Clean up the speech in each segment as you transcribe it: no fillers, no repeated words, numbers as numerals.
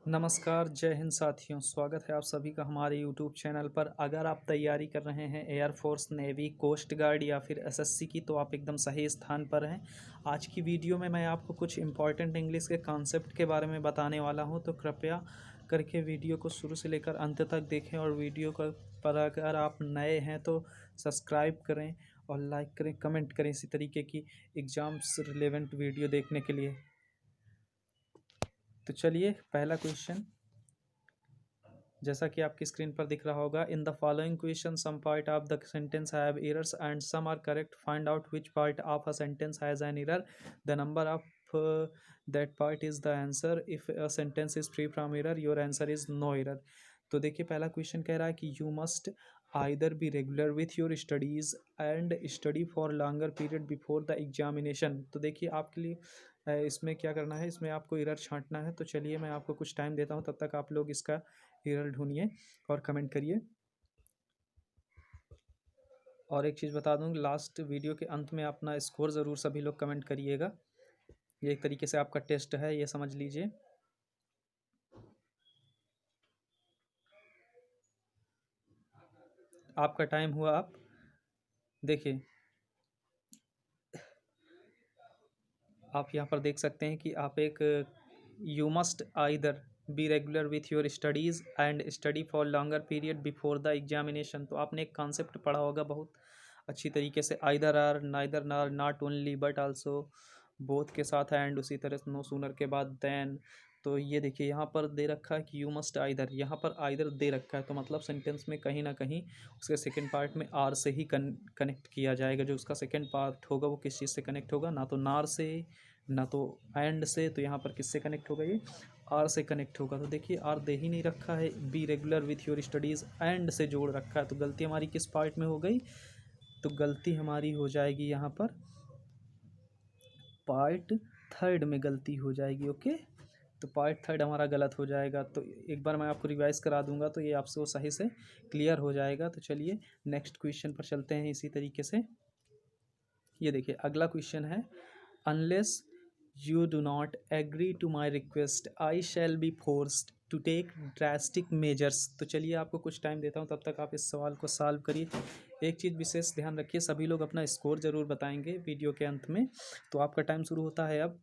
नमस्कार, जय हिंद साथियों। स्वागत है आप सभी का हमारे यूट्यूब चैनल पर। अगर आप तैयारी कर रहे हैं एयरफोर्स, नेवी, कोस्ट गार्ड या फिर एसएससी की, तो आप एकदम सही स्थान पर हैं। आज की वीडियो में मैं आपको कुछ इंपॉर्टेंट इंग्लिश के कॉन्सेप्ट के बारे में बताने वाला हूं, तो कृपया करके वीडियो को शुरू से लेकर अंत तक देखें। और वीडियो पर अगर आप नए हैं तो सब्सक्राइब करें और लाइक करें, कमेंट करें इसी तरीके की एग्ज़ाम्स रिलेवेंट वीडियो देखने के लिए। तो चलिए, पहला क्वेश्चन जैसा कि आपकी स्क्रीन पर दिख रहा होगा, in the following question some part of the sentence have errors and some are correct. Find out which part of a sentence has an error, the number of that part is the answer. If a sentence is free from error, your answer is no error. तो देखिए, पहला question कह रहा है कि you must either be regular with your studies and study for longer period before the examination. तो देखिए, आपके लिए इसमें क्या करना है, इसमें आपको एरर छांटना है। तो चलिए, मैं आपको कुछ टाइम देता हूँ, तब तक आप लोग इसका एरर ढूंढिए और कमेंट करिए। और एक चीज़ बता दूं, लास्ट वीडियो के अंत में अपना स्कोर ज़रूर सभी लोग कमेंट करिएगा। ये एक तरीके से आपका टेस्ट है, ये समझ लीजिए। आपका टाइम हुआ। आप देखिए, आप यहाँ पर देख सकते हैं कि आप एक you must either be regular with your studies and study for longer period before the examination. तो आपने एक कॉन्सेप्ट पढ़ा होगा बहुत अच्छी तरीके से, आइदर आर, नाइदर नार, not only but also, both के साथ एंड, उसी तरह नो सूनर के बाद देन। तो ये देखिए, यहाँ पर दे रखा है कि यू मस्ट आइदर, यहाँ पर आइदर दे रखा है, तो मतलब सेंटेंस में कहीं ना कहीं उसके सेकंड पार्ट में आर से ही कनेक्ट किया जाएगा। जो उसका सेकंड पार्ट होगा वो किस चीज़ से कनेक्ट होगा, ना तो नार से ना तो एंड से। तो यहाँ पर किससे कनेक्ट होगा, ये आर से कनेक्ट होगा। तो देखिए, आर दे ही नहीं रखा है, B regular with your studies and से जोड़ रखा है। तो गलती हमारी किस पार्ट में हो गई, तो गलती हमारी हो जाएगी यहाँ पर पार्ट थर्ड में गलती हो जाएगी। ओके, तो पार्ट थर्ड हमारा गलत हो जाएगा। तो एक बार मैं आपको रिवाइज करा दूंगा तो ये आपसे वो सही से क्लियर हो जाएगा। तो चलिए, नेक्स्ट क्वेश्चन पर चलते हैं इसी तरीके से। ये देखिए, अगला क्वेश्चन है, unless you do not agree to my request I shall be forced to take drastic measures. तो चलिए, आपको कुछ टाइम देता हूँ, तब तक आप इस सवाल को सॉल्व करिए। एक चीज़ विशेष ध्यान रखिए, सभी लोग अपना स्कोर ज़रूर बताएंगे वीडियो के अंत में। तो आपका टाइम शुरू होता है अब।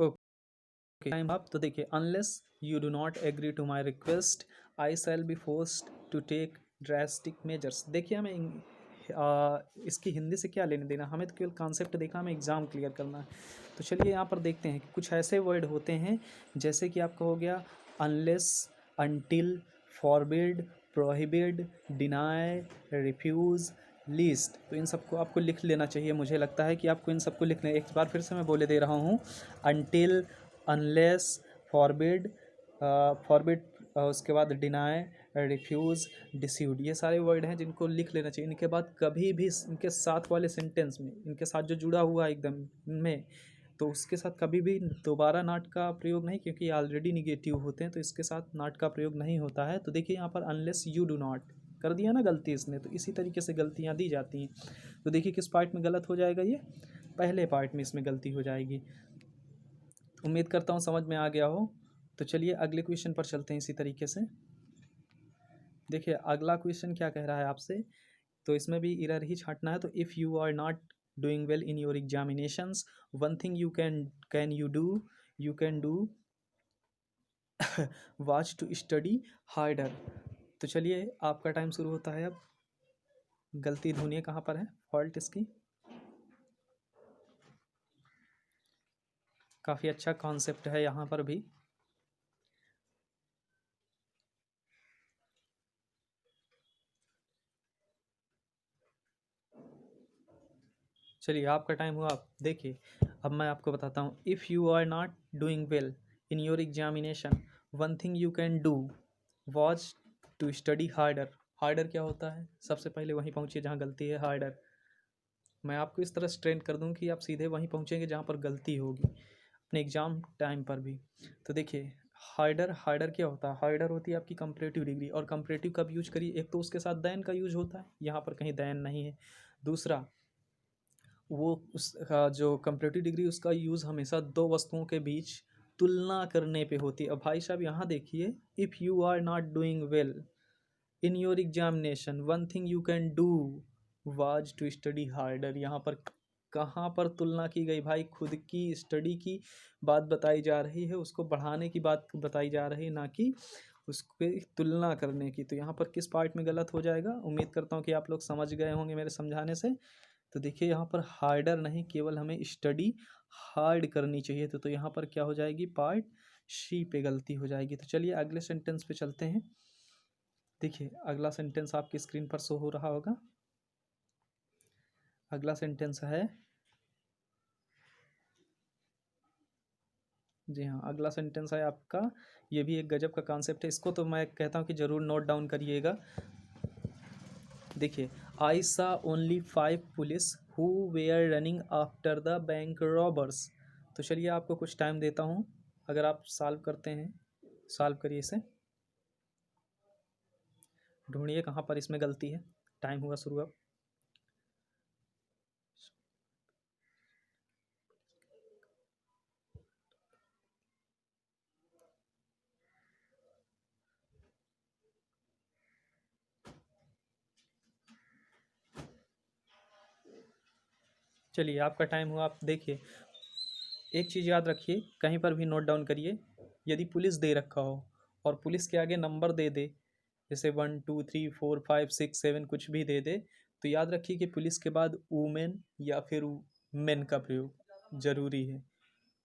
ओके, टाइम आप। तो देखिए, unless you do not agree to my request I shall be forced to take drastic measures. देखिए, हमें इसकी हिंदी से क्या लेने देना, हमें तो केवल कॉन्सेप्ट देखना, हमें एग्ज़ाम क्लियर करना है। तो चलिए, यहाँ पर देखते हैं कि कुछ ऐसे वर्ड होते हैं जैसे कि आपका हो गया unless, until, forbid, prohibit, deny, refuse, least. तो इन सबको आपको लिख लेना चाहिए। मुझे लगता है कि आपको इन सबको लिखना है। एक बार फिर से मैं बोले दे रहा हूँ, अनटिल, अनलेस, फॉरबिड, फॉरबिड, उसके बाद डिनाई, रिफ्यूज़, डिस्यूड। ये सारे वर्ड हैं जिनको लिख लेना चाहिए। इनके बाद कभी भी इनके साथ वाले सेंटेंस में, इनके साथ जो जुड़ा हुआ है एकदम में, तो उसके साथ कभी भी दोबारा नॉट का प्रयोग नहीं, क्योंकि ये ऑलरेडी निगेटिव होते हैं, तो इसके साथ नॉट का प्रयोग नहीं होता है। तो देखिए, यहाँ पर अनलेस यू डू नॉट कर दिया ना गलती इसने, तो इसी तरीके से गलतियाँ दी जाती हैं। तो देखिए, किस पार्ट में गलत हो जाएगा, ये पहले पार्ट में इसमें गलती हो जाएगी। उम्मीद करता हूँ समझ में आ गया हो। तो चलिए, अगले क्वेश्चन पर चलते हैं इसी तरीके से। देखिए, अगला क्वेश्चन क्या कह रहा है आपसे, तो इसमें भी एरर ही छांटना है। तो if you are not doing well in your examinations, one thing you can you can do watch to study harder. तो चलिए, आपका टाइम शुरू होता है अब। गलती ढूंढिए कहाँ पर है फॉल्ट इसकी। काफ़ी अच्छा कॉन्सेप्ट है यहाँ पर भी। चलिए, आपका टाइम हुआ। आप देखिए, अब मैं आपको बताता हूँ, if you are not doing well in your examination, one thing you can do watch to study harder. Harder क्या होता है, सबसे पहले वहीं पहुँचिए जहाँ गलती है, हार्डर। मैं आपको इस तरह से ट्रेन कर दूँ कि आप सीधे वहीं पहुँचेंगे जहाँ पर गलती होगी अपने एग्ज़ाम टाइम पर भी। तो देखिए, हार्डर, हार्डर क्या होता है, हार्डर होती है आपकी कंपरेटिव डिग्री। और कंपरेटिव कब यूज करिए, एक तो उसके साथ दैन का यूज होता है, यहाँ पर कहीं दैन नहीं है। दूसरा, वो उसका जो कंपैरेटिव डिग्री उसका यूज़ हमेशा दो वस्तुओं के बीच तुलना करने पे होती है। अब भाई साहब यहाँ देखिए, if you are not doing well in your examination one thing you can do was to study harder. यहाँ पर कहाँ पर तुलना की गई भाई, खुद की स्टडी की बात बताई जा रही है, उसको बढ़ाने की बात बताई जा रही है, ना कि उसकी तुलना करने की। तो यहाँ पर किस पार्ट में गलत हो जाएगा, उम्मीद करता हूँ कि आप लोग समझ गए होंगे मेरे समझाने से। तो देखिए यहाँ पर हार्डर नहीं, केवल हमें स्टडी हार्ड करनी चाहिए। तो यहाँ पर क्या हो जाएगी, पार्ट सी पे गलती हो जाएगी। तो चलिए अगले सेंटेंस पे चलते हैं। देखिए अगला सेंटेंस आपकी स्क्रीन पर शो हो रहा होगा। अगला सेंटेंस है, जी हाँ, अगला सेंटेंस है आपका, ये भी एक गजब का कॉन्सेप्ट है, इसको तो मैं कहता हूँ कि ज़रूर नोट डाउन करिएगा। देखिए, I saw only 5 police who were running after the bank robbers. तो चलिए आपको कुछ टाइम देता हूँ, अगर आप सॉल्व करते हैं, सॉल्व करिए इसे, ढूंढिए कहाँ पर इसमें गलती है। टाइम हुआ शुरू अब। चलिए आपका टाइम हुआ, आप देखिए। एक चीज़ याद रखिए, कहीं पर भी नोट डाउन करिए, यदि पुलिस दे रखा हो और पुलिस के आगे नंबर दे दे, जैसे 1 2 3 4 5 6 7 कुछ भी दे दे, तो याद रखिए कि पुलिस के बाद वुमेन या फिर मेन का प्रयोग जरूरी है,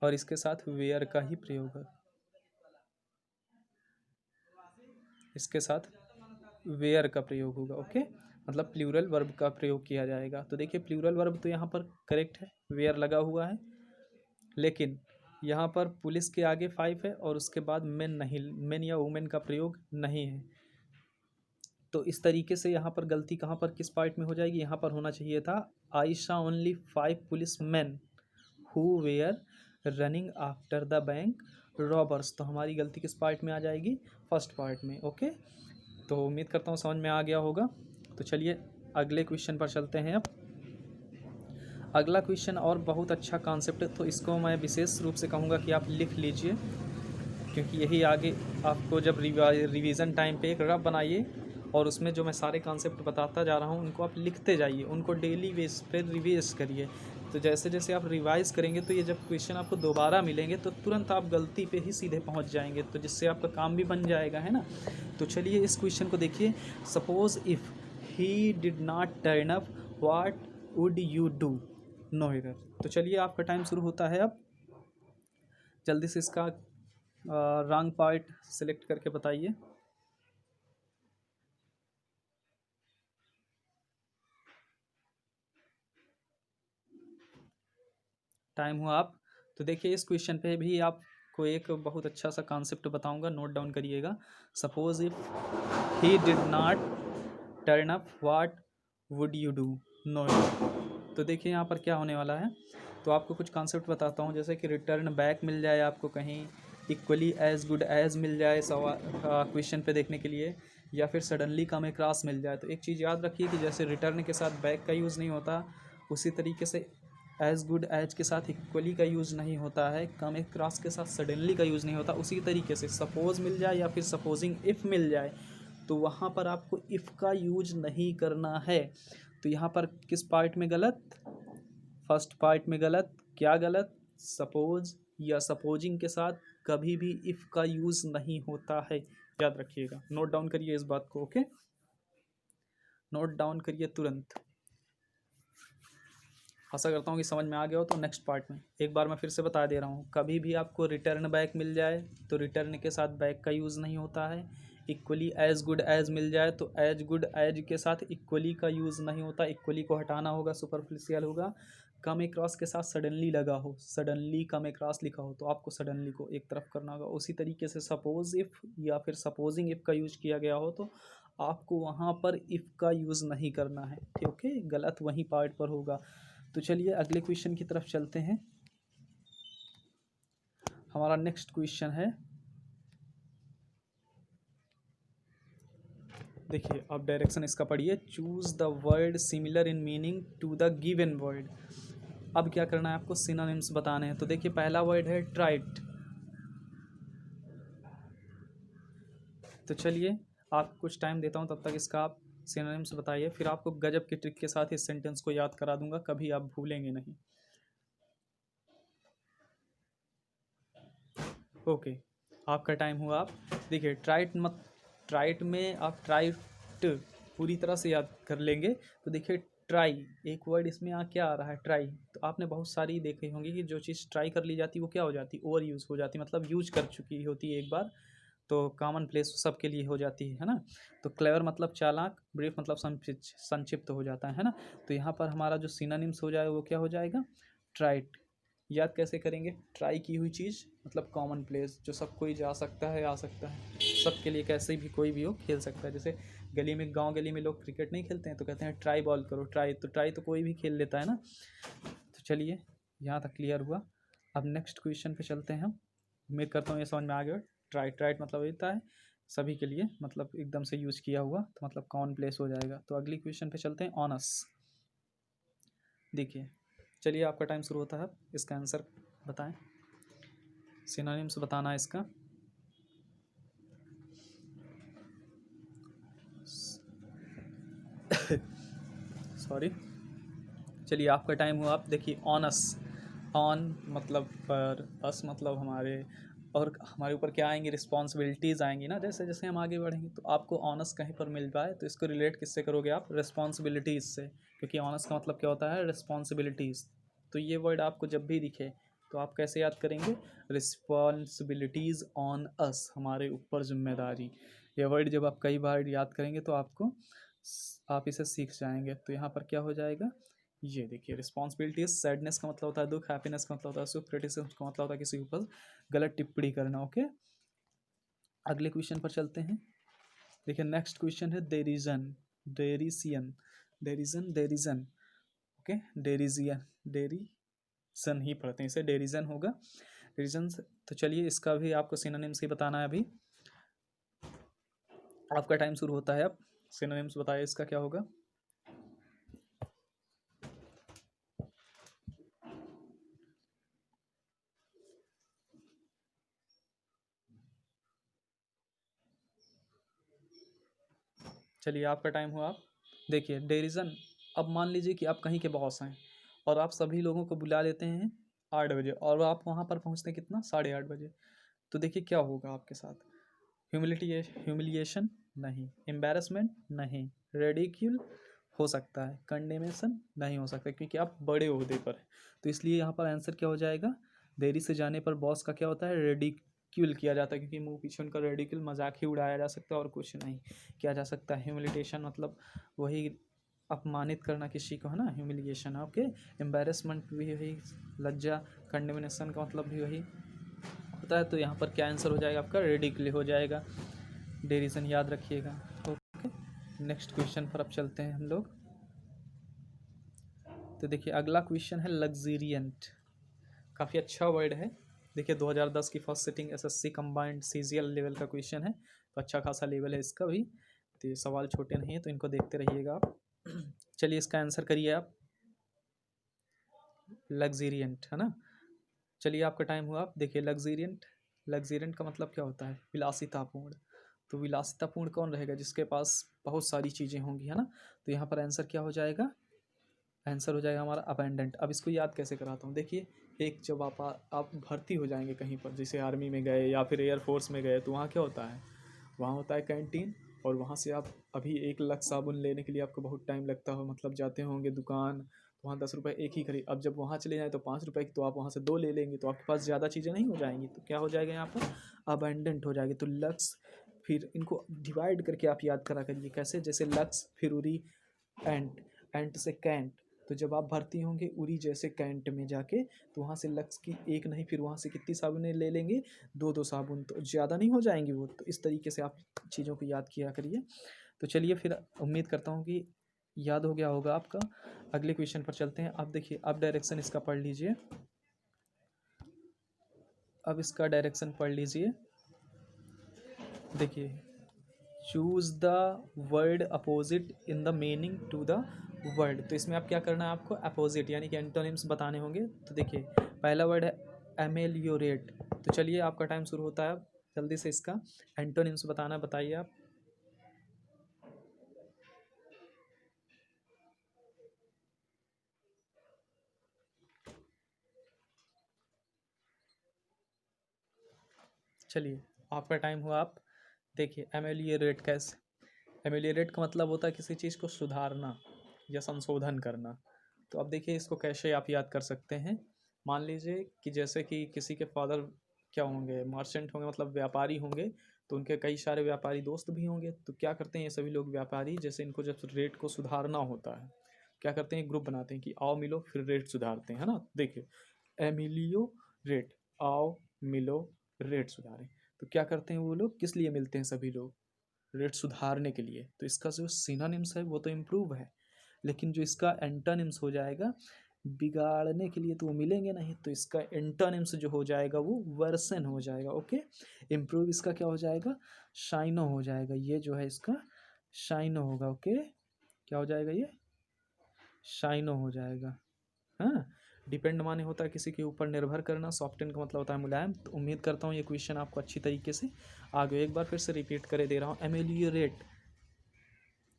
और इसके साथ वेयर का ही प्रयोग है, इसके साथ वेयर का प्रयोग होगा। ओके, मतलब प्लूरल वर्ब का प्रयोग किया जाएगा। तो देखिए प्लूरल वर्ब तो यहाँ पर करेक्ट है, वेयर लगा हुआ है, लेकिन यहाँ पर पुलिस के आगे 5 है और उसके बाद मेन नहीं, मेन या वुमेन का प्रयोग नहीं है। तो इस तरीके से यहाँ पर गलती कहाँ पर किस पार्ट में हो जाएगी, यहाँ पर होना चाहिए था I saw only 5 police man who were running after the bank robbers. तो हमारी गलती किस पार्ट में आ जाएगी, फर्स्ट पार्ट में। ओके, तो उम्मीद करता हूँ समझ में आ गया होगा। तो चलिए अगले क्वेश्चन पर चलते हैं। अब अगला क्वेश्चन और बहुत अच्छा कॉन्सेप्ट है, तो इसको मैं विशेष रूप से कहूँगा कि आप लिख लीजिए, क्योंकि यही आगे आपको जब रिवीजन टाइम पे एक रफ बनाइए और उसमें जो मैं सारे कॉन्सेप्ट बताता जा रहा हूँ उनको आप लिखते जाइए, उनको डेली बेस पे रिवाइज करिए। तो जैसे जैसे आप रिवाइज करेंगे तो ये जब क्वेश्चन आपको दोबारा मिलेंगे तो तुरंत आप गलती पे ही सीधे पहुँच जाएंगे, तो जिससे आपका काम भी बन जाएगा, है ना। तो चलिए इस क्वेश्चन को देखिए, suppose if he did not turn up what would you do, no error. तो चलिए आपका टाइम शुरू होता है अब, जल्दी से इसका रॉन्ग पार्ट सेलेक्ट करके बताइए। टाइम हुआ आप। तो देखिए इस क्वेश्चन पे भी आपको एक बहुत अच्छा सा कॉन्सेप्ट बताऊंगा, नोट डाउन करिएगा। Suppose if he did not turn up what would you do, no. तो देखिए यहाँ पर क्या होने वाला है, तो आपको कुछ कॉन्सेप्ट बताता हूँ, जैसे कि रिटर्न बैक मिल जाए आपको कहीं, इक्वली एज गुड एज मिल जाए सवाल क्वेश्चन पे देखने के लिए, या फिर सडनली कम क्रॉस मिल जाए। तो एक चीज़ याद रखिए कि जैसे रिटर्न के साथ बैक का यूज़ नहीं होता, उसी तरीके से एज गुड एज के साथ इक्वली का यूज़ नहीं होता है, कम क्रॉस के साथ सडनली का यूज़ नहीं होता। उसी तरीके से सपोज़ मिल जाए या फिर सपोजिंग इफ़ मिल जाए, तो वहाँ पर आपको इफ़ का यूज नहीं करना है। तो यहाँ पर किस पार्ट में गलत, फर्स्ट पार्ट में गलत। क्या गलत, सपोज या सपोजिंग के साथ कभी भी इफ़ का यूज़ नहीं होता है, याद रखिएगा। नोट डाउन करिए इस बात को। ओके, नोट डाउन करिए तुरंत। आशा करता हूँ कि समझ में आ गया हो। तो नेक्स्ट पार्ट में एक बार मैं फिर से बता दे रहा हूँ, कभी भी आपको रिटर्न बैक मिल जाए तो रिटर्न के साथ बैक का यूज़ नहीं होता है। इक्वली एज गुड एज मिल जाए तो एज गुड एज के साथ इक्वली का यूज़ नहीं होता, इक्वली को हटाना होगा, सुपरफिशियल होगा। कम क्रॉस के साथ सडनली लगा हो, सडनली कम क्रॉस लिखा हो, तो आपको सडनली को एक तरफ करना होगा। उसी तरीके से सपोज इफ़ या फिर सपोजिंग इफ़ का यूज किया गया हो तो आपको वहाँ पर इफ़ का यूज़ नहीं करना है। ठीक है, गलत वहीं पार्ट पर होगा। तो चलिए अगले क्वेश्चन की तरफ चलते हैं। हमारा नेक्स्ट क्वेश्चन है, देखिए आप डायरेक्शन इसका पढ़िए, choose the word similar in meaning to the given word. अब क्या करना है आपको, सिनोनिम्स बताने हैं। तो देखिए पहला वर्ड है ट्राइट। तो चलिए आपको कुछ टाइम देता हूँ, तब तक इसका आप सिनोनिम्स बताइए, फिर आपको गजब की ट्रिक के साथ इस सेंटेंस को याद करा दूंगा, कभी आप भूलेंगे नहीं। ओके, आपका टाइम हुआ। आप देखिए ट्राइट में आप ट्राइट पूरी तरह से याद कर लेंगे। तो देखिए ट्राई, एक वर्ड इसमें क्या आ रहा है, ट्राई। तो आपने बहुत सारी देखी होंगी कि जो चीज़ ट्राई कर ली जाती है वो क्या हो जाती है, ओवर यूज़ हो जाती है, मतलब यूज कर चुकी होती है एक बार, तो कॉमन प्लेस सबके लिए हो जाती है ना। तो क्लेवर मतलब चालाक, ब्रीफ मतलब संक्षिप्त हो जाता है ना। तो यहाँ पर हमारा जो सिनोनिम्स हो जाएगा वो क्या हो जाएगा, ट्राइट। याद कैसे करेंगे, ट्राई की हुई चीज़ मतलब कॉमन प्लेस, जो सब कोई जा सकता है, आ सकता है, सबके लिए, कैसे भी कोई भी हो खेल सकता है। जैसे गली में, गांव गली में लोग क्रिकेट नहीं खेलते हैं तो कहते हैं ट्राई बॉल करो, ट्राई तो कोई भी खेल लेता है ना। तो चलिए यहाँ तक क्लियर हुआ। अब नेक्स्ट क्वेश्चन पे चलते हैं हम। उम्मीद करता हूँ ये समझ में आ गया। ट्राइट मतलब होता है सभी के लिए, मतलब एकदम से यूज किया हुआ, तो मतलब कॉमन प्लेस हो जाएगा। तो अगली क्वेश्चन पे चलते हैं, ऑनस। देखिए चलिए आपका टाइम शुरू होता है, इसका आंसर बताएं, सिनोनिम्स बताना है इसका। सॉरी, चलिए आपका टाइम हुआ। आप देखिए ऑनस, ऑन मतलब पर, अस मतलब हमारे, और हमारे ऊपर क्या आएंगी, रिस्पॉन्सिबिलिटीज़ आएंगी ना। जैसे जैसे हम आगे बढ़ेंगे तो आपको ऑनस कहीं पर मिल पाए तो इसको रिलेट किससे करोगे आप, रिस्पॉन्सिबिलिटीज़ से, क्योंकि ऑनस का मतलब क्या होता है, रिस्पॉन्सिबिलिटीज़। तो ये वर्ड आपको जब भी दिखे तो आप कैसे याद करेंगे, रिस्पॉन्सिबिलिटीज़ ऑन अस, हमारे ऊपर जिम्मेदारी। ये वर्ड जब आप कई बार याद करेंगे तो आपको, आप इसे सीख जाएंगे। तो यहाँ पर क्या हो जाएगा, ये देखिए रिस्पॉन्सिबिलिटीज, सैडनेस का मतलब होता है दुख, हैप्पीनेस का मतलब होता है सुख, क्रिटिसिज्म का मतलब होता है किसी के ऊपर गलत टिप्पणी करना। ओके, अगले क्वेश्चन पर चलते हैं। देखिए नेक्स्ट क्वेश्चन है डेरिजन, डेरिसियन, डेरिजन। ओके, डेरिजन ही पढ़ते हैं इसे, डेरिजन होगा, डेरिजन। तो चलिए इसका भी आपको सिनोनिम्स ही बताना है। अभी आपका टाइम शुरू होता है। अब सिनोनिम्स बताइए इसका क्या होगा। चलिए आपका टाइम हुआ। आप देखिए डेरिजन, अब मान लीजिए कि आप कहीं के बॉस हैं और आप सभी लोगों को बुला लेते हैं 8 बजे, और आप वहाँ पर पहुँचते हैं कितना, 8:30 बजे। तो देखिए क्या होगा आपके साथ, ह्यूमिलिएशन नहीं, एम्बैरसमेंट नहीं, रेडिक्यूल हो सकता है, कंडेमेशन नहीं हो सकता, क्योंकि आप बड़े ओहदे पर हैं। तो इसलिए यहाँ पर आंसर क्या हो जाएगा, देरी से जाने पर बॉस का क्या होता है, रेडिक्यूल किया जाता है, क्योंकि मुंह पीछे उनका रेडिक्यूल, मजाक ही उड़ाया जा सकता है और कुछ नहीं किया जा सकता। ह्यूमिलिटेशन मतलब वही अपमानित करना किसी को, है ना, ह्यूमिलिएशन। ओके, एम्बैरसमेंट भी वही, लज्जा, कंडेमिनेशन का मतलब भी वही होता है। तो यहाँ पर क्या आंसर हो जाएगा आपका, रेडिक्यूल हो जाएगा। डेरिजन याद रखिएगा। ओके, नेक्स्ट क्वेश्चन पर अब चलते हैं हम लोग। तो देखिए अगला क्वेश्चन है लग्जीरियंट, काफ़ी अच्छा वर्ड है। देखिए 2010 की first sitting SSC combined CGL level का क्वेश्चन है, तो अच्छा खासा लेवल है इसका भी। तो ये सवाल छोटे नहीं है, तो इनको देखते रहिएगा आप। चलिए इसका आंसर करिए आप, लग्जीरियंट है ना। चलिए आपका टाइम हुआ। आप देखिए लग्जीरियंट, लग्जीरियंट का मतलब क्या होता है, विलासितापूर्ण। तो विलासितापूर्ण कौन रहेगा, जिसके पास बहुत सारी चीज़ें होंगी, है ना। तो यहाँ पर आंसर क्या हो जाएगा, आंसर हो जाएगा हमारा अबेंडेंट। अब इसको याद कैसे कराता हूँ, देखिए एक जब आप भर्ती हो जाएंगे कहीं पर, जैसे आर्मी में गए या फिर एयरफोर्स में गए, तो वहाँ क्या होता है, वहाँ होता है कैंटीन, और वहाँ से आप अभी 1 लक्स साबुन लेने के लिए आपको बहुत टाइम लगता हो, मतलब जाते होंगे दुकान, तो वहाँ 10 रुपये एक ही खरीद, अब जब वहाँ चले जाएँ तो 5 रुपये की, तो आप वहाँ से 2 ले लेंगे, तो आपके पास ज़्यादा चीज़ें नहीं हो जाएंगी। तो क्या हो जाएगा यहाँ पर, अबेंडेंट हो जाएगी। तो लक्स, फिर इनको डिवाइड करके आप याद करा करिए कैसे, जैसे लक्स, फिर उरी, एंट, एंट से कैंट। तो जब आप भर्ती होंगे उरी जैसे कैंट में जाके, तो वहाँ से लक्स की एक नहीं, फिर वहाँ से कितनी साबुनें ले लेंगे, 2-2 साबुन, तो ज़्यादा नहीं हो जाएंगी वो। तो इस तरीके से आप चीज़ों को याद किया करिए। तो चलिए फिर उम्मीद करता हूँ कि याद हो गया होगा आपका। अगले क्वेश्चन पर चलते हैं। अब देखिए, अब डायरेक्शन इसका पढ़ लीजिए, अब इसका डायरेक्शन पढ़ लीजिए। देखिए, choose the word opposite in the meaning to the word. तो इसमें आप क्या करना है, आपको अपोजिट यानी कि एंटोनिम्स बताने होंगे। तो देखिए पहला वर्ड है एमेलियोरेट। तो चलिए आपका टाइम शुरू होता है, अब जल्दी से इसका एंटोनिम्स बताना, बताइए आप। चलिए आपका टाइम हुआ, आप देखिए एमेलियोरेट कैसे। एमेलियोरेट का मतलब होता है किसी चीज़ को सुधारना या संशोधन करना। तो अब देखिए इसको कैसे आप याद कर सकते हैं। मान लीजिए कि जैसे कि किसी के फादर क्या होंगे, मर्चेंट होंगे, मतलब व्यापारी होंगे। तो उनके कई सारे व्यापारी दोस्त भी होंगे। तो क्या करते हैं ये सभी लोग व्यापारी, जैसे इनको जब रेट को सुधारना होता है, क्या करते हैं, ग्रुप बनाते हैं कि आओ मिलो फिर रेट सुधारते हैं, है ना। देखिए एमिलियो रेट, आओ मिलो रेट सुधारें। तो क्या करते हैं वो लोग, किस लिए मिलते हैं सभी लोग, रेट सुधारने के लिए। तो इसका जो सिनोनिम्स है वो तो इम्प्रूव है, लेकिन जो इसका एंटोनिम्स हो जाएगा बिगाड़ने के लिए, तो वो मिलेंगे नहीं। तो इसका एंटोनिम्स जो हो जाएगा वो वर्सन हो जाएगा। ओके, इम्प्रूव इसका क्या हो जाएगा, शाइनो हो जाएगा। ये जो है इसका शाइनो होगा। ओके, क्या हो जाएगा, ये शाइनो हो जाएगा। हाँ, डिपेंड माने होता है किसी के ऊपर निर्भर करना, सॉफ्टन का मतलब होता है मुलायम। तो उम्मीद करता हूँ ये क्वेश्चन आपको अच्छी तरीके से आ गया। एक बार फिर से रिपीट करे दे रहा हूँ। एमेलियोरेट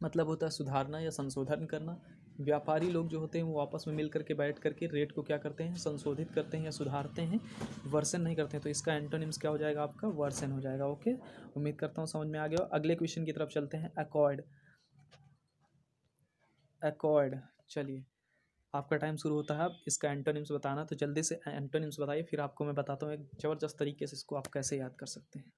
मतलब होता है सुधारना या संशोधन करना। व्यापारी लोग जो होते हैं वो आपस में मिल करके बैठ करके रेट को क्या करते हैं, संशोधित करते हैं या सुधारते हैं, वर्सन नहीं करते हैं। तो इसका एंटोनिम्स क्या हो जाएगा, आपका वर्सन हो जाएगा। ओके, उम्मीद करता हूँ समझ में आ गया। अगले क्वेश्चन की तरफ चलते हैं। अकॉर्ड, अकॉर्ड, चलिए आपका टाइम शुरू होता है। अब इसका एंटोनिम्स बताना, तो जल्दी से एंटोनिम्स बताइए, फिर आपको मैं बताता हूँ एक ज़बरदस्त तरीके से इसको आप कैसे याद कर सकते हैं।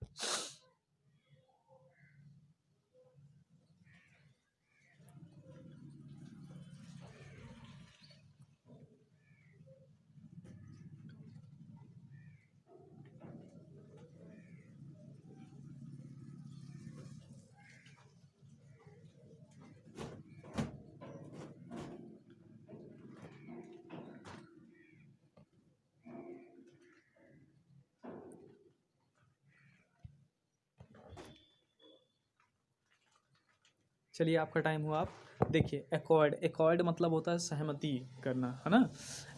चलिए आपका टाइम हुआ, आप देखिए। एकॉर्ड, एकॉर्ड मतलब होता है सहमति करना, है ना।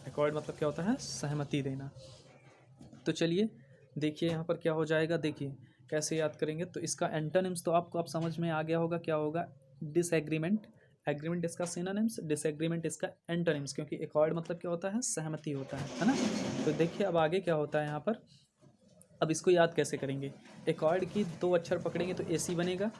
एकॉर्ड मतलब क्या होता है, सहमति देना। तो चलिए देखिए यहाँ पर क्या हो जाएगा, देखिए कैसे याद करेंगे। तो इसका एंटोनिम्स तो आपको अब समझ में आ गया होगा, क्या होगा, डिसएग्रीमेंट। एग्रीमेंट इसका सिनोनिम्स, डिसएग्रीमेंट इसका एंटोनिम्स, क्योंकि एकॉर्ड मतलब क्या होता है, सहमति होता है ना। तो देखिए अब आगे क्या होता है यहाँ पर। अब इसको याद कैसे करेंगे, एकॉर्ड की दो अक्षर पकड़ेंगे तो एसी बनेगा।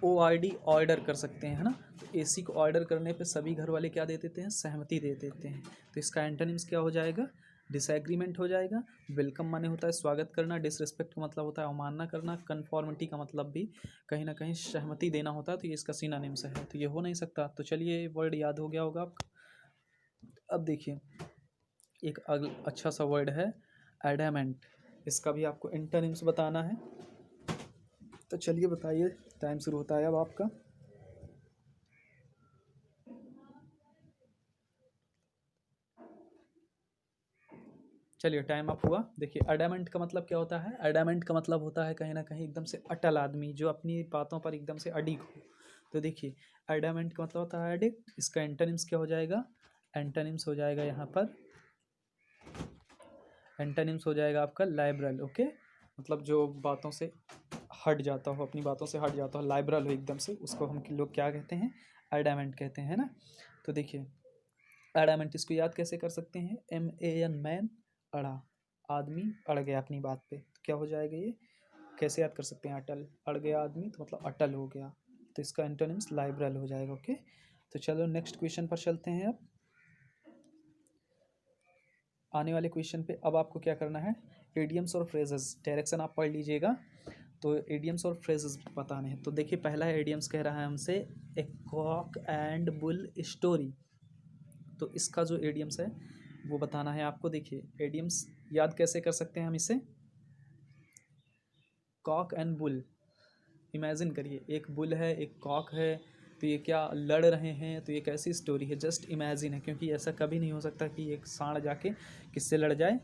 ओ आर डी ऑर्डर कर सकते हैं, है ना। तो एसी को ऑर्डर करने पे सभी घर वाले क्या दे देते हैं, सहमति दे देते हैं। तो इसका एंटोनिम्स क्या हो जाएगा, डिसएग्रीमेंट हो जाएगा। वेलकम माने होता है स्वागत करना, डिसरिस्पेक्ट का मतलब होता है अवमानना करना, कन्फॉर्मिटी का मतलब भी कहीं ना कहीं सहमति देना होता है। तो ये इसका सिनोनिम्स है, तो ये हो नहीं सकता। तो चलिए ये वर्ड याद हो गया होगा आपको। अब देखिए एक अच्छा सा वर्ड है एडामेंट। इसका भी आपको एंटोनिम्स बताना है। तो चलिए बताइए, टाइम शुरू होता है अब आपका। चलिए टाइम अप हुआ। देखिए अडामेंट का मतलब क्या होता है, अडामेंट का मतलब होता है कहीं ना कहीं एकदम से अटल आदमी, जो अपनी बातों पर एकदम से अडिग हो। तो देखिए अडामेंट का मतलब होता है अडिग। इसका एंटोनिम्स क्या हो जाएगा, एंटोनिम्स हो जाएगा यहाँ पर, एंटोनिम्स हो जाएगा आपका लाइबरल। ओके, मतलब जो बातों से हट जाता हो, अपनी बातों से हट जाता हो, लाइबरल हो एकदम से, उसको हम लोग क्या कहते हैं, अडामेंट कहते हैं ना। तो देखिए अडामेंट इसको याद कैसे कर सकते हैं, एम ए एन मैन, अड़ा, आदमी अड़ गया अपनी बात पे। तो क्या हो जाएगा ये, कैसे याद कर सकते हैं, अटल, अड़ गया आदमी तो मतलब अटल हो गया। तो इसका एंटोनिम्स लाइबरल हो जाएगा। ओके, तो चलो नेक्स्ट क्वेश्चन पर चलते हैं। अब आने वाले क्वेश्चन पे अब आपको क्या करना है, एडियम्स और फ्रेजेस, डायरेक्शन आप पढ़ लीजिएगा। तो एडियम्स और फ्रेजेस बताने हैं। तो देखिए पहला है एडियम्स, कह रहा है हमसे ए कॉक एंड बुल स्टोरी। तो इसका जो एडियम्स है वो बताना है आपको। देखिए एडियम्स याद कैसे कर सकते हैं हम इसे, कॉक एंड बुल, इमेजिन करिए एक बुल है एक कॉक है, तो ये क्या लड़ रहे हैं। तो ये कैसी स्टोरी है, जस्ट इमेजिन है, क्योंकि ऐसा कभी नहीं हो सकता कि एक सांड जाके किससे लड़ जाए,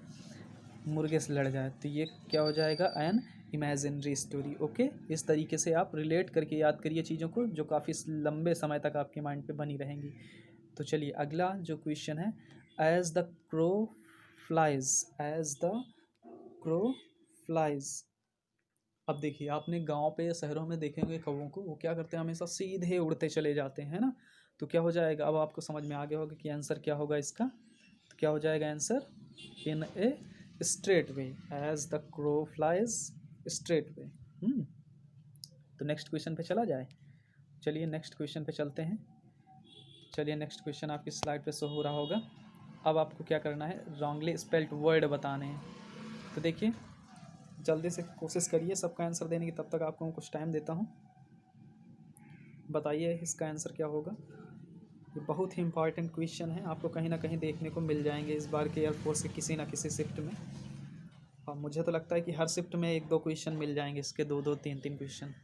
मुर्गे से लड़ जाए। तो ये क्या हो जाएगा, एन इमेजिनरी स्टोरी। ओके, इस तरीके से आप रिलेट करके याद करिए चीज़ों को, जो काफ़ी लंबे समय तक आपके माइंड पे बनी रहेंगी। तो चलिए अगला जो क्वेश्चन है, as the crow flies, as the crow flies. अब देखिए आपने गांव पे या शहरों में देखे होंगे कौवों को, वो क्या करते हैं, हमेशा सीधे उड़ते चले जाते हैं ना। तो क्या हो जाएगा, अब आपको समझ में आ गया होगा कि आंसर क्या होगा इसका। तो क्या हो जाएगा answer, in a straight way, as the crow flies straight way. तो नेक्स्ट क्वेश्चन पे चला जाए। चलिए नेक्स्ट क्वेश्चन पे चलते हैं। चलिए नेक्स्ट क्वेश्चन आपकी स्लाइड पे शो हो रहा होगा। अब आपको क्या करना है, रॉन्गली स्पेल्ड वर्ड बताने हैं। तो देखिए जल्दी से कोशिश करिए सबका आंसर देने की, तब तक आपको मैं कुछ टाइम देता हूँ। बताइए इसका आंसर क्या होगा। ये बहुत ही इंपॉर्टेंट क्वेश्चन है, आपको कहीं ना कहीं देखने को मिल जाएंगे इस बार के एयरफोर्स के किसी ना किसी शिफ्ट में। और मुझे तो लगता है कि हर शिफ्ट में एक दो क्वेश्चन मिल जाएंगे इसके, दो दो तीन तीन क्वेश्चन।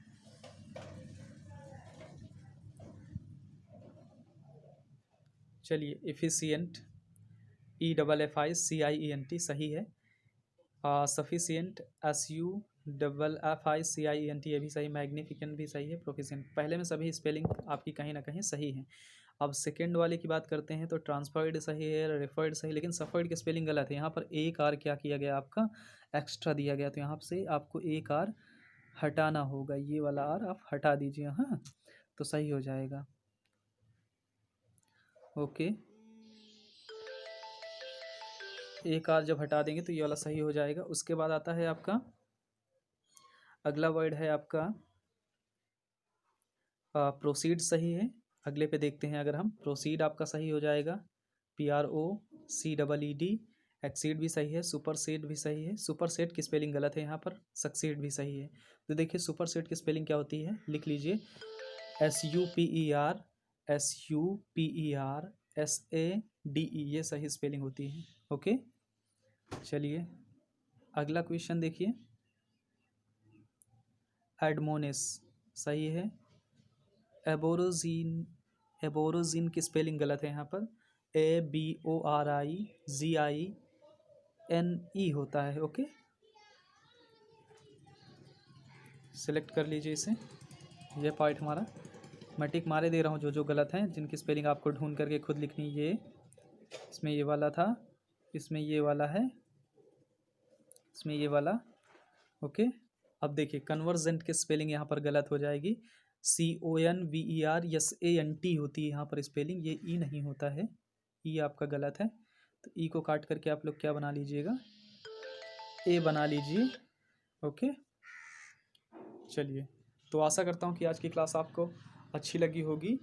चलिए एफिशिएंट, EFFICIENT सही है। सफिशिएंट, SUFFICIENT ये भी सही, मैग्निफिकेंट भी सही है, प्रोफिशिएंट पहले में सभी स्पेलिंग आपकी कहीं ना कहीं सही है। अब सेकेंड वाले की बात करते हैं तो ट्रांसफर्ड सही है, रेफर्ड सही, लेकिन सफर्ड की स्पेलिंग गलत है। यहाँ पर एक आर क्या किया गया आपका, एक्स्ट्रा दिया गया, तो यहाँ से आपको एक आर हटाना होगा, ये वाला आर आप हटा दीजिए, हाँ तो सही हो जाएगा। ओके, एक आर जब हटा देंगे तो ये वाला सही हो जाएगा। उसके बाद आता है आपका अगला वर्ड है आपका प्रोसीड, सही है। अगले पे देखते हैं, अगर हम प्रोसीड आपका सही हो जाएगा, PROCEED। एक्सीड भी सही है, सुपर सेड भी सही है। सुपर सेड की स्पेलिंग गलत है यहाँ पर, सक्सीड भी सही है। तो देखिए सुपर सेड की स्पेलिंग क्या होती है, लिख लीजिए SUPER ये सही स्पेलिंग होती है। ओके चलिए अगला क्वेश्चन देखिए, एडमोनिस सही है। एबोरोजीन, एबोरोजीन की स्पेलिंग गलत है यहाँ पर, ABORIGINE होता है। ओके सिलेक्ट कर लीजिए इसे, ये पार्ट हमारा। मैं टिक मारे दे रहा हूँ जो जो गलत हैं, जिनकी स्पेलिंग आपको ढूंढ करके खुद लिखनी। ये इसमें ये वाला था, इसमें ये वाला है, इसमें ये वाला। ओके अब देखिए कन्वर्जेंट की स्पेलिंग यहाँ पर गलत हो जाएगी, CONVERSANT होती है यहाँ पर स्पेलिंग, ये ई नहीं होता है, ई आपका गलत है। तो ई को काट करके आप लोग क्या बना लीजिएगा, ए बना लीजिए। ओके चलिए, तो आशा करता हूँ कि आज की क्लास आपको अच्छी लगी होगी।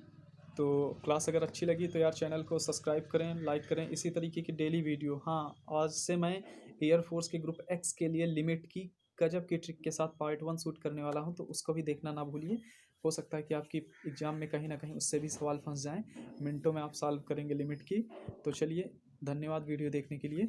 तो क्लास अगर अच्छी लगी तो यार चैनल को सब्सक्राइब करें, लाइक करें, इसी तरीके की डेली वीडियो। हाँ आज से मैं एयरफोर्स के ग्रुप एक्स के लिए लिमिट की गजब की ट्रिक के साथ पार्ट 1 शूट करने वाला हूँ, तो उसको भी देखना ना भूलिए। हो सकता है कि आपकी एग्ज़ाम में कहीं ना कहीं उससे भी सवाल फंस जाएं, मिनटों में आप सॉल्व करेंगे लिमिट की। तो चलिए धन्यवाद वीडियो देखने के लिए।